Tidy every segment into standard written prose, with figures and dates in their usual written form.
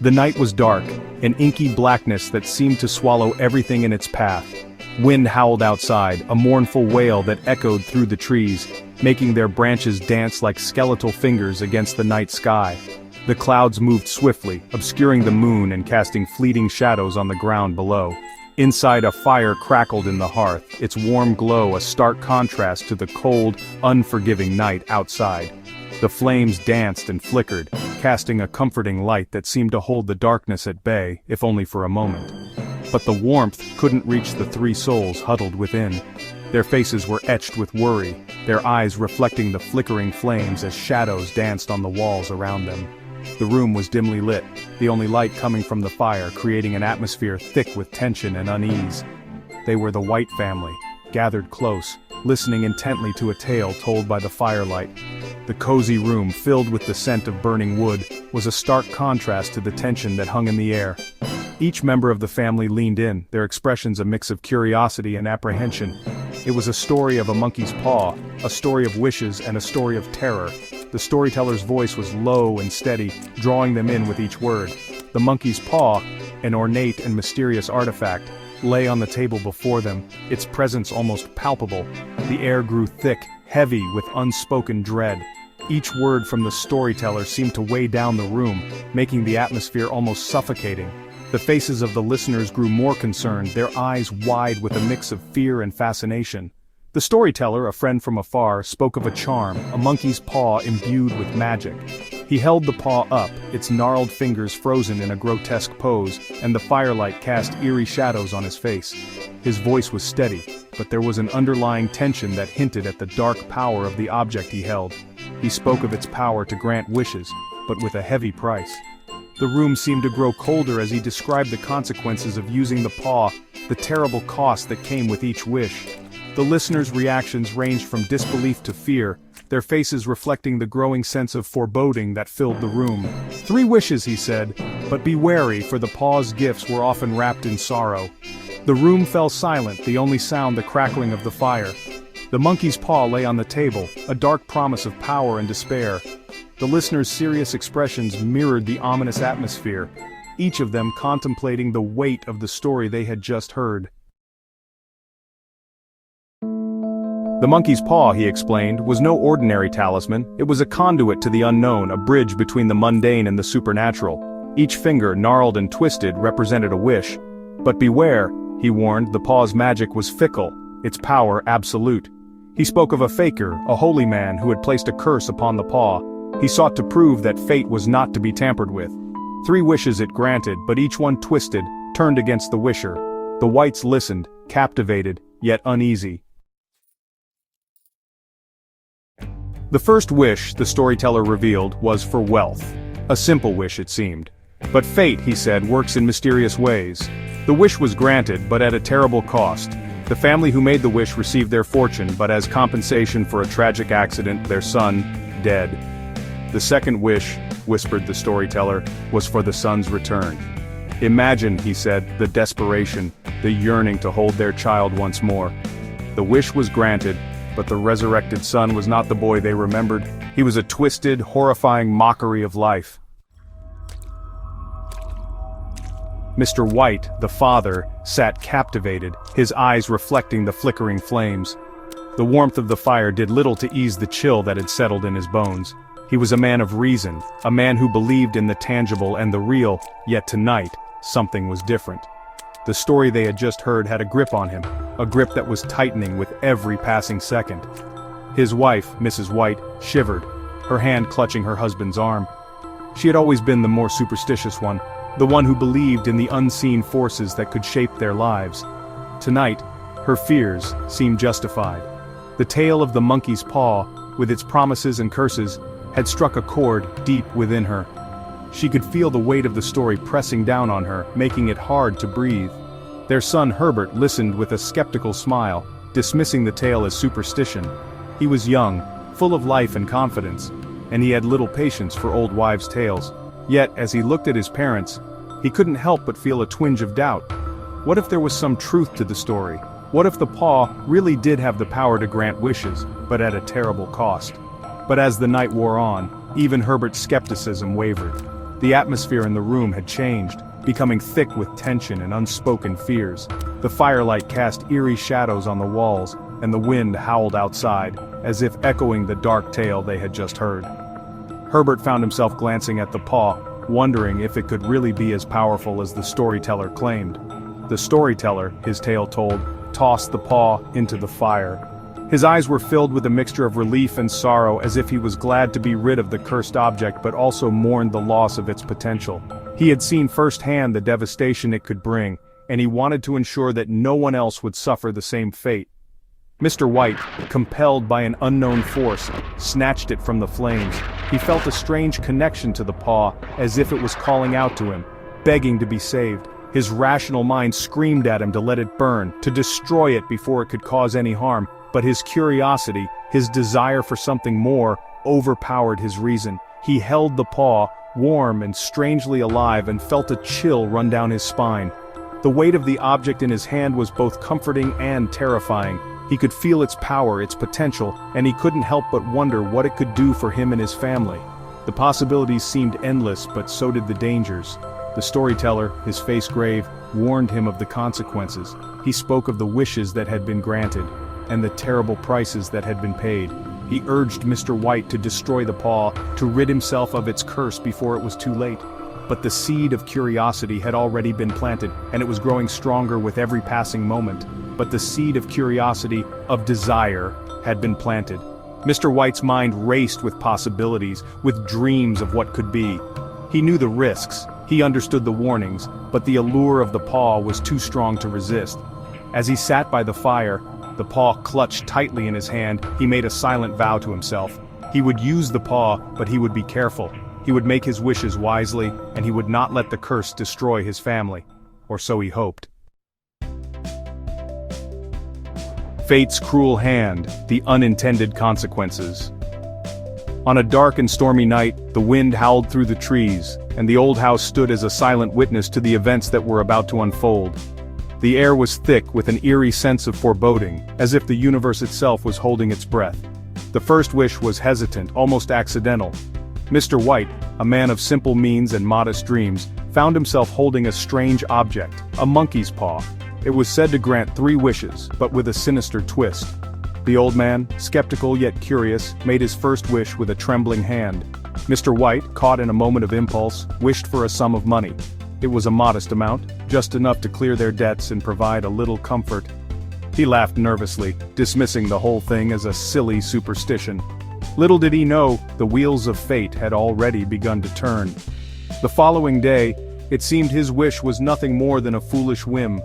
The night was dark, an inky blackness that seemed to swallow everything in its path. Wind howled outside, a mournful wail that echoed through the trees, making their branches dance like skeletal fingers against the night sky. The clouds moved swiftly, obscuring the moon and casting fleeting shadows on the ground below. Inside, a fire crackled in the hearth, its warm glow a stark contrast to the cold, unforgiving night outside. The flames danced and flickered, casting a comforting light that seemed to hold the darkness at bay, if only for a moment. But the warmth couldn't reach the three souls huddled within. Their faces were etched with worry, their eyes reflecting the flickering flames as shadows danced on the walls around them. The room was dimly lit, the only light coming from the fire creating an atmosphere thick with tension and unease. They were the White family, gathered close, listening intently to a tale told by the firelight. The cozy room, filled with the scent of burning wood, was a stark contrast to the tension that hung in the air. Each member of the family leaned in, their expressions a mix of curiosity and apprehension. It was a story of a monkey's paw, a story of wishes and a story of terror. The storyteller's voice was low and steady, drawing them in with each word. The monkey's paw, an ornate and mysterious artifact, lay on the table before them, its presence almost palpable. The air grew thick, heavy with unspoken dread. Each word from the storyteller seemed to weigh down the room, making the atmosphere almost suffocating. The faces of the listeners grew more concerned, their eyes wide with a mix of fear and fascination. The storyteller, a friend from afar, spoke of a charm, a monkey's paw imbued with magic. He held the paw up, its gnarled fingers frozen in a grotesque pose, and the firelight cast eerie shadows on his face. His voice was steady, but there was an underlying tension that hinted at the dark power of the object he held. He spoke of its power to grant wishes, but with a heavy price. The room seemed to grow colder as he described the consequences of using the paw, the terrible cost that came with each wish. The listeners' reactions ranged from disbelief to fear, their faces reflecting the growing sense of foreboding that filled the room. 3 wishes, he said, but be wary, for the paw's gifts were often wrapped in sorrow. The room fell silent, the only sound the crackling of the fire. The monkey's paw lay on the table, a dark promise of power and despair. The listeners' serious expressions mirrored the ominous atmosphere, each of them contemplating the weight of the story they had just heard. The monkey's paw, he explained, was no ordinary talisman. It was a conduit to the unknown, a bridge between the mundane and the supernatural. Each finger, gnarled and twisted, represented a wish. But beware, he warned, the paw's magic was fickle, its power absolute. He spoke of a faker, a holy man who had placed a curse upon the paw. He sought to prove that fate was not to be tampered with. 3 wishes it granted, but each one twisted, turned against the wisher. The whites listened, captivated, yet uneasy. The first wish, the storyteller revealed, was for wealth. A simple wish, it seemed. But fate, he said, works in mysterious ways. The wish was granted, but at a terrible cost. The family who made the wish received their fortune, but as compensation for a tragic accident, their son, dead. The second wish, whispered the storyteller, was for the son's return. Imagine, he said, the desperation, the yearning to hold their child once more. The wish was granted, but the resurrected son was not the boy they remembered. He was a twisted, horrifying mockery of life. Mr. White, the father, sat captivated, his eyes reflecting the flickering flames. The warmth of the fire did little to ease the chill that had settled in his bones. He was a man of reason, a man who believed in the tangible and the real, yet tonight, something was different. The story they had just heard had a grip on him, a grip that was tightening with every passing second. His wife, Mrs. White, shivered, her hand clutching her husband's arm. She had always been the more superstitious one, the one who believed in the unseen forces that could shape their lives. Tonight, her fears seemed justified. The tale of the monkey's paw, with its promises and curses, had struck a chord deep within her. She could feel the weight of the story pressing down on her, making it hard to breathe. Their son Herbert listened with a skeptical smile, dismissing the tale as superstition. He was young, full of life and confidence, and he had little patience for old wives' tales. Yet, as he looked at his parents, he couldn't help but feel a twinge of doubt. What if there was some truth to the story? What if the paw really did have the power to grant wishes, but at a terrible cost? But as the night wore on, even Herbert's skepticism wavered. The atmosphere in the room had changed, becoming thick with tension and unspoken fears. The firelight cast eerie shadows on the walls, and the wind howled outside, as if echoing the dark tale they had just heard. Herbert found himself glancing at the paw, wondering if it could really be as powerful as the storyteller claimed. The storyteller, his tale told, tossed the paw into the fire. His eyes were filled with a mixture of relief and sorrow, as if he was glad to be rid of the cursed object but also mourned the loss of its potential. He had seen firsthand the devastation it could bring, and he wanted to ensure that no one else would suffer the same fate. Mr. White, compelled by an unknown force, snatched it from the flames. He felt a strange connection to the paw, as if it was calling out to him, begging to be saved. His rational mind screamed at him to let it burn, to destroy it before it could cause any harm, but his curiosity, his desire for something more, overpowered his reason. He held the paw, warm and strangely alive, and felt a chill run down his spine. The weight of the object in his hand was both comforting and terrifying. He could feel its power, its potential, and he couldn't help but wonder what it could do for him and his family. The possibilities seemed endless, but so did the dangers. The storyteller, his face grave, warned him of the consequences. He spoke of the wishes that had been granted, and the terrible prices that had been paid. He urged Mr. White to destroy the paw, to rid himself of its curse before it was too late. But the seed of curiosity had already been planted, and it was growing stronger with every passing moment. But the seed of curiosity, of desire, had been planted. Mr. White's mind raced with possibilities, with dreams of what could be. He knew the risks, he understood the warnings, but the allure of the paw was too strong to resist. As he sat by the fire, the paw clutched tightly in his hand, he made a silent vow to himself. He would use the paw, but he would be careful. He would make his wishes wisely, and he would not let the curse destroy his family. Or so he hoped. Fate's cruel hand, the unintended consequences. On a dark and stormy night, the wind howled through the trees, and the old house stood as a silent witness to the events that were about to unfold. The air was thick with an eerie sense of foreboding, as if the universe itself was holding its breath. The first wish was hesitant, almost accidental. Mr. White, a man of simple means and modest dreams, found himself holding a strange object, a monkey's paw. It was said to grant 3 wishes, but with a sinister twist. The old man, skeptical yet curious, made his first wish with a trembling hand. Mr. White, caught in a moment of impulse, wished for a sum of money. It was a modest amount, just enough to clear their debts and provide a little comfort. He laughed nervously, dismissing the whole thing as a silly superstition. Little did he know, the wheels of fate had already begun to turn. The following day, it seemed his wish was nothing more than a foolish whim.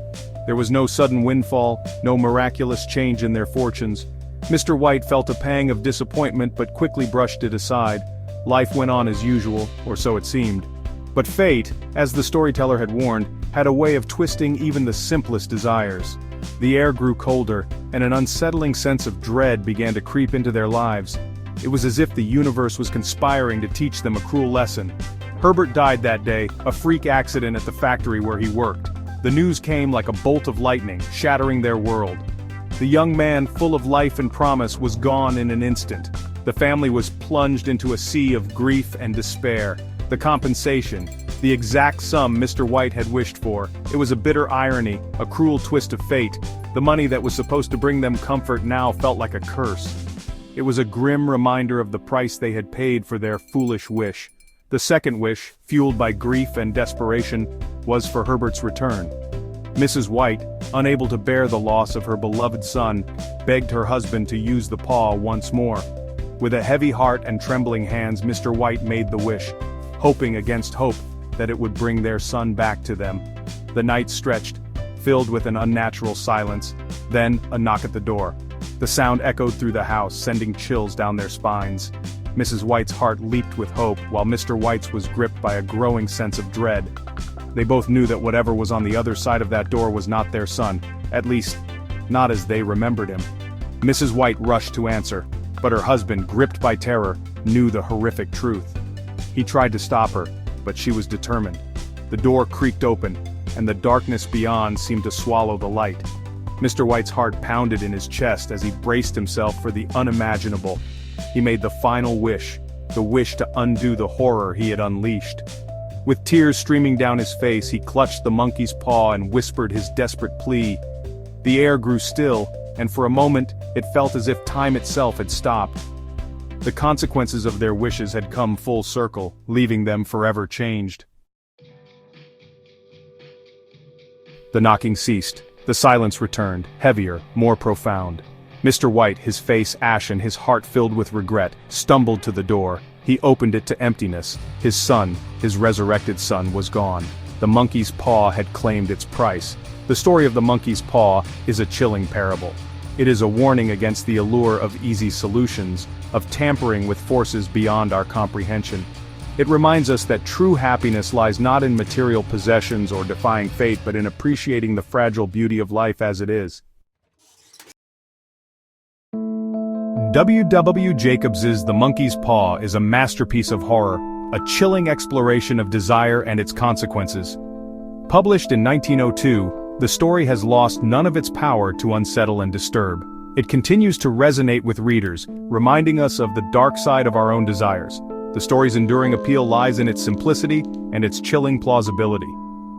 There was no sudden windfall, no miraculous change in their fortunes. Mr. White felt a pang of disappointment but quickly brushed it aside. Life went on as usual, or so it seemed. But fate, as the storyteller had warned, had a way of twisting even the simplest desires. The air grew colder, and an unsettling sense of dread began to creep into their lives. It was as if the universe was conspiring to teach them a cruel lesson. Herbert died that day, a freak accident at the factory where he worked. The news came like a bolt of lightning, shattering their world. The young man, full of life and promise, was gone in an instant. The family was plunged into a sea of grief and despair. The compensation, the exact sum Mr. White had wished for. It was a bitter irony, a cruel twist of fate. The money that was supposed to bring them comfort now felt like a curse. It was a grim reminder of the price they had paid for their foolish wish. The second wish, fueled by grief and desperation, was for Herbert's return. Mrs. White, unable to bear the loss of her beloved son, begged her husband to use the paw once more. With a heavy heart and trembling hands, Mr. White made the wish, hoping against hope that it would bring their son back to them. The night stretched, filled with an unnatural silence, then a knock at the door. The sound echoed through the house, sending chills down their spines. Mrs. White's heart leaped with hope, while Mr. White's was gripped by a growing sense of dread. They both knew that whatever was on the other side of that door was not their son, at least, not as they remembered him. Mrs. White rushed to answer, but her husband, gripped by terror, knew the horrific truth. He tried to stop her, but she was determined. The door creaked open, and the darkness beyond seemed to swallow the light. Mr. White's heart pounded in his chest as he braced himself for the unimaginable. He made the final wish, the wish to undo the horror he had unleashed. With tears streaming down his face, he clutched the monkey's paw and whispered his desperate plea. The air grew still, and for a moment, it felt as if time itself had stopped. The consequences of their wishes had come full circle, leaving them forever changed. The knocking ceased. The silence returned, heavier, more profound. Mr. White, his face ashen, his heart filled with regret, stumbled to the door. He opened it to emptiness. His son, his resurrected son, was gone. The monkey's paw had claimed its price. The story of the monkey's paw is a chilling parable. It is a warning against the allure of easy solutions, of tampering with forces beyond our comprehension. It reminds us that true happiness lies not in material possessions or defying fate, but in appreciating the fragile beauty of life as it is. W. Jacobs's The Monkey's Paw is a masterpiece of horror, a chilling exploration of desire and its consequences. Published in 1902, the story has lost none of its power to unsettle and disturb. It continues to resonate with readers, reminding us of the dark side of our own desires. The story's enduring appeal lies in its simplicity and its chilling plausibility.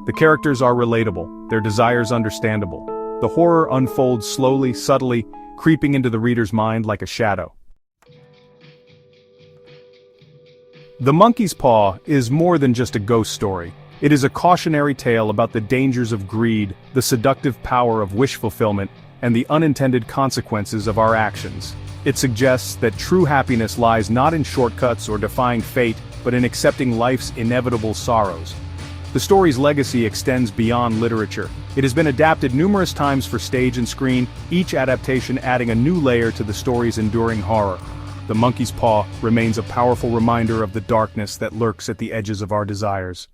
The characters are relatable, their desires understandable. The horror unfolds slowly, subtly, creeping into the reader's mind like a shadow. The Monkey's Paw is more than just a ghost story. It is a cautionary tale about the dangers of greed, the seductive power of wish fulfillment, and the unintended consequences of our actions. It suggests that true happiness lies not in shortcuts or defying fate, but in accepting life's inevitable sorrows. The story's legacy extends beyond literature. It has been adapted numerous times for stage and screen, each adaptation adding a new layer to the story's enduring horror. The Monkey's Paw remains a powerful reminder of the darkness that lurks at the edges of our desires.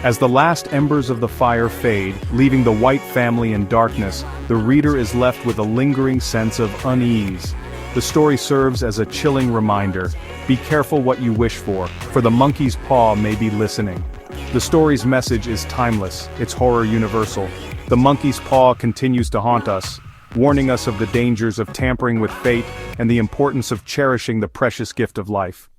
As the last embers of the fire fade, leaving the White family in darkness, the reader is left with a lingering sense of unease. The story serves as a chilling reminder: be careful what you wish for the monkey's paw may be listening. The story's message is timeless, its horror universal. The monkey's paw continues to haunt us, warning us of the dangers of tampering with fate and the importance of cherishing the precious gift of life.